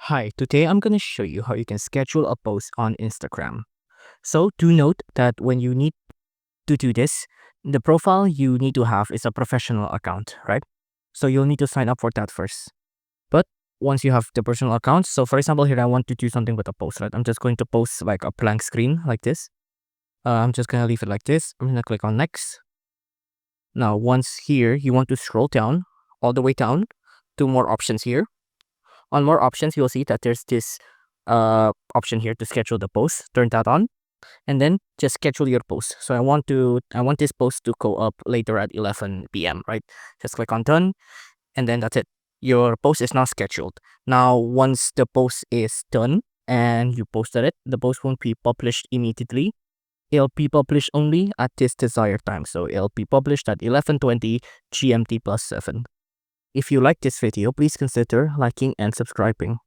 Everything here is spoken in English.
Hi, today I'm going to show you how you can schedule a post on Instagram. So do note that when you need to do this, the profile you need to have is a professional account, right? So you'll need to sign up for that first. But once you have the personal account, so for example, here I want to do something with a post, right? I'm just going to post like a blank screen like this. I'm just going to leave it like this. I'm going to click on next. Now, once here, you want to scroll down, all the way down to more options here. On more options, you'll see that there's this option here to schedule the post. Turn that on, and then just schedule your post. So I want this post to go up later at 11 p.m. Right? Just click on done, and then that's it. Your post is now scheduled. Now, once the post is done and you posted it, the post won't be published immediately. It'll be published only at this desired time. So it'll be published at 11:20 GMT plus 7. If you like this video, please consider liking and subscribing.